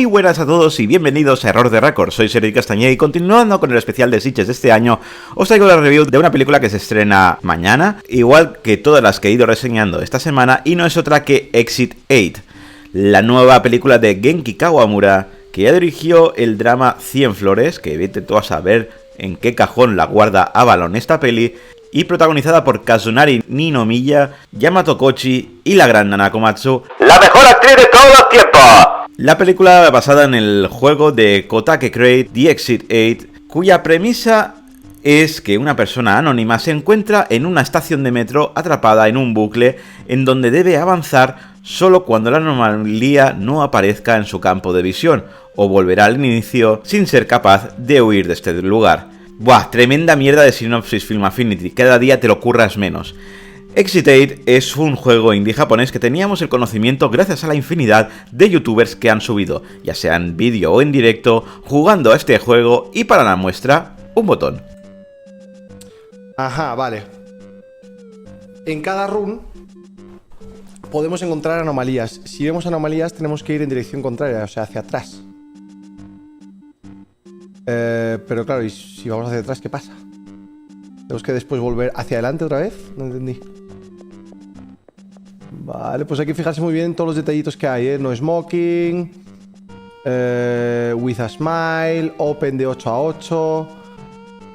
Muy buenas a todos y bienvenidos a Error de Récord. Soy Sergi Castañé y continuando con el especial de Sitges de este año, os traigo la review de una película que se estrena mañana, igual que todas las que he ido reseñando esta semana, y no es otra que Exit 8, la nueva película de Genki Kawamura, que ya dirigió el drama 100 Flores, que vete tú a saber en qué cajón la guarda Avalon esta peli, y protagonizada por Kazunari Ninomiya, Yamato Kochi y la gran Nanako Matsu, ¡la mejor actriz de todos los tiempos! La película basada en el juego de Kotake Create, The Exit 8, cuya premisa es que una persona anónima se encuentra en una estación de metro atrapada en un bucle en donde debe avanzar solo cuando la anomalía no aparezca en su campo de visión, o volverá al inicio sin ser capaz de huir de este lugar. Buah, tremenda mierda de sinopsis Film Affinity, cada día te lo curras menos. Exit 8 es un juego indie japonés que teníamos el conocimiento gracias a la infinidad de youtubers que han subido, ya sea en vídeo o en directo, jugando a este juego, y para la muestra, un botón. Ajá, vale. En cada run podemos encontrar anomalías. Si vemos anomalías tenemos que ir en dirección contraria, o sea, hacia atrás. Pero claro, ¿y si vamos hacia atrás qué pasa? ¿Tenemos que después volver hacia adelante otra vez? No entendí. Vale, pues hay que fijarse muy bien en todos los detallitos que hay, ¿eh? No smoking, with a smile, open de 8 a 8,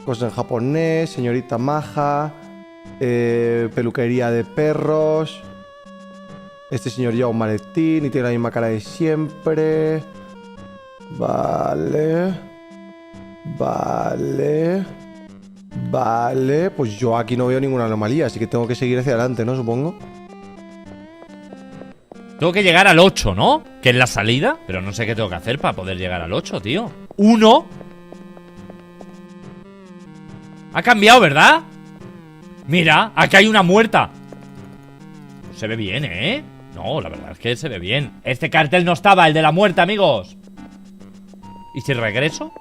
cosas en japonés, señorita maja, peluquería de perros. Este señor lleva un maletín y tiene la misma cara de siempre. Vale, pues yo aquí no veo ninguna anomalía, así que tengo que seguir hacia adelante, ¿no? Supongo. Tengo que llegar al 8, ¿no? Que es la salida. Pero no sé qué tengo que hacer para poder llegar al 8, tío. 1. Ha cambiado, ¿verdad? Mira, aquí hay una muerta. Se ve bien, ¿eh? No, la verdad es que se ve bien. Este cartel no estaba, el de la muerte, amigos. ¿Y si regreso?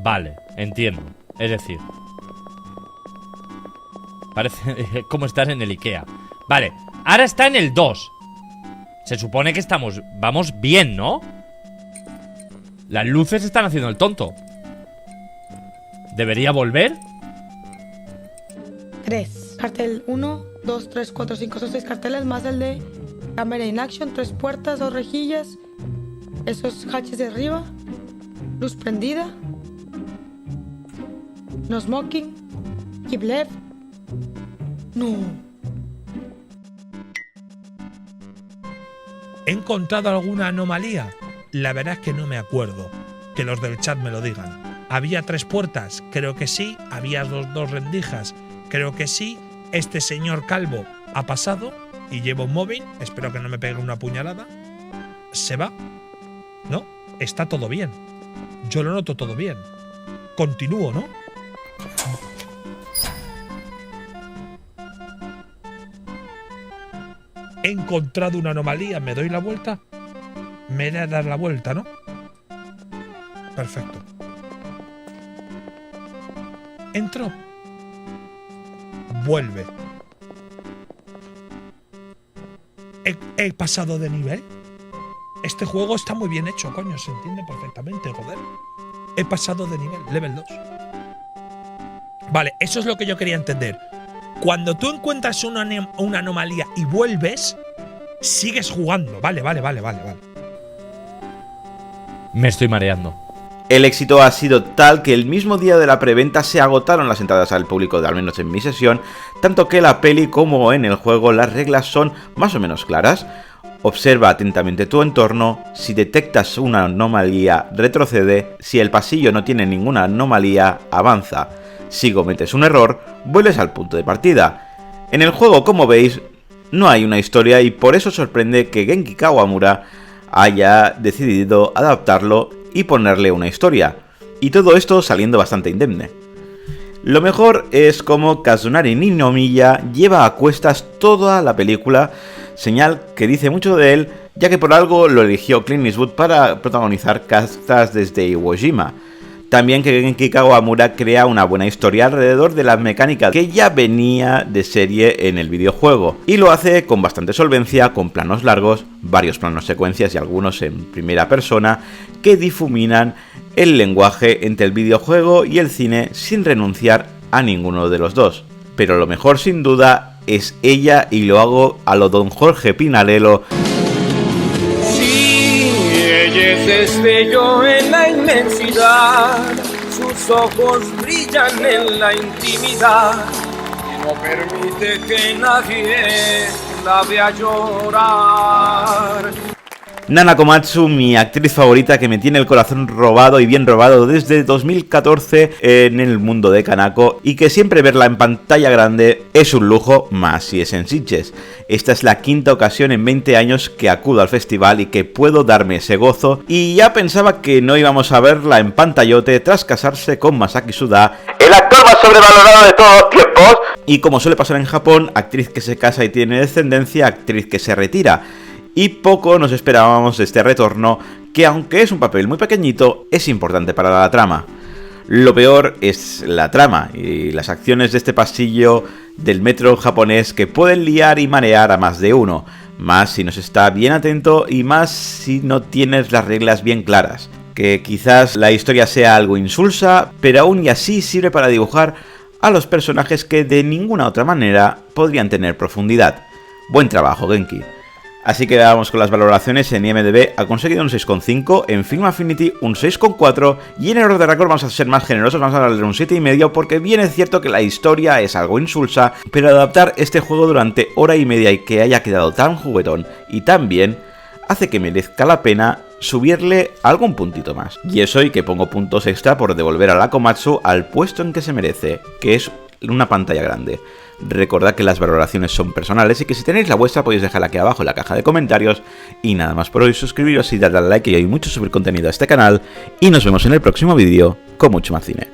Vale, entiendo. Es decir, parece como estar en el Ikea. Vale, ahora está en el 2. Se supone que vamos bien, ¿no? Las luces están haciendo el tonto. ¿Debería volver? 3. Cartel 1, 2, 3, 4, 5, son 6 carteles, más el de cámara in action, 3 puertas, 2 rejillas, esos hatches de arriba, luz prendida, no smoking, keep left. No. ¿He encontrado alguna anomalía? La verdad es que no me acuerdo. Que los del chat me lo digan. ¿Había 3 puertas? Creo que sí. ¿Había dos rendijas? Creo que sí. Este señor calvo ha pasado y lleva un móvil. Espero que no me pegue una puñalada. ¿Se va? ¿No? Está todo bien. Yo lo noto todo bien. Continúo, ¿no? He encontrado una anomalía, ¿me doy la vuelta? Me he de dar la vuelta, ¿no? Perfecto. Entro. Vuelve. ¿He pasado de nivel? Este juego está muy bien hecho, coño, se entiende perfectamente, joder. He pasado de nivel, level 2. Vale, eso es lo que yo quería entender. Cuando tú encuentras una anomalía y vuelves, sigues jugando. Vale. Me estoy mareando. El éxito ha sido tal que el mismo día de la preventa se agotaron las entradas al público, al menos en mi sesión, tanto que la peli como en el juego las reglas son más o menos claras. Observa atentamente tu entorno, si detectas una anomalía, retrocede, si el pasillo no tiene ninguna anomalía, avanza. Si cometes un error, vuelves al punto de partida. En el juego, como veis, no hay una historia y por eso sorprende que Genki Kawamura haya decidido adaptarlo y ponerle una historia. Y todo esto saliendo bastante indemne. Lo mejor es como Kazunari Ninomiya lleva a cuestas toda la película, señal que dice mucho de él, ya que por algo lo eligió Clint Eastwood para protagonizar castas desde Iwo Jima. También que Genki Kawamura crea una buena historia alrededor de las mecánicas que ya venía de serie en el videojuego, y lo hace con bastante solvencia, con planos largos, varios planos secuencias y algunos en primera persona, que difuminan el lenguaje entre el videojuego y el cine sin renunciar a ninguno de los dos. Pero lo mejor sin duda es ella, y lo hago a lo Don Jorge Pinarello. Sí, ella es destello en la inmensidad, sus ojos brillan en la intimidad y no permite que nadie la vea llorar. Nana Komatsu, mi actriz favorita, que me tiene el corazón robado y bien robado desde 2014 en el mundo de Kanako, y que siempre verla en pantalla grande es un lujo, más si es en Sitges. Esta es la quinta ocasión en 20 años que acudo al festival y que puedo darme ese gozo, y ya pensaba que no íbamos a verla en pantallote tras casarse con Masaki Suda, el actor más sobrevalorado de todos los tiempos, y como suele pasar en Japón, actriz que se casa y tiene descendencia, actriz que se retira. Y poco nos esperábamos de este retorno, que aunque es un papel muy pequeñito, es importante para la trama. Lo peor es la trama y las acciones de este pasillo del metro japonés, que pueden liar y marear a más de uno, más si no se está bien atento y más si no tienes las reglas bien claras. Que quizás la historia sea algo insulsa, pero aún y así sirve para dibujar a los personajes que de ninguna otra manera podrían tener profundidad. Buen trabajo, Genki. Así que vamos con las valoraciones. En IMDb ha conseguido un 6,5, en Film Affinity un 6,4 y en Error de Record vamos a ser más generosos, vamos a darle un 7,5 porque bien es cierto que la historia es algo insulsa, pero adaptar este juego durante hora y media y que haya quedado tan juguetón y tan bien hace que merezca la pena subirle algún puntito más. Y eso, y que pongo puntos extra por devolver a la Komatsu al puesto en que se merece, que es una pantalla grande. Recordad que las valoraciones son personales y que si tenéis la vuestra podéis dejarla aquí abajo en la caja de comentarios. Y nada más por hoy, suscribiros y darle al like, que hay mucho subir contenido a este canal. Y nos vemos en el próximo vídeo con mucho más cine.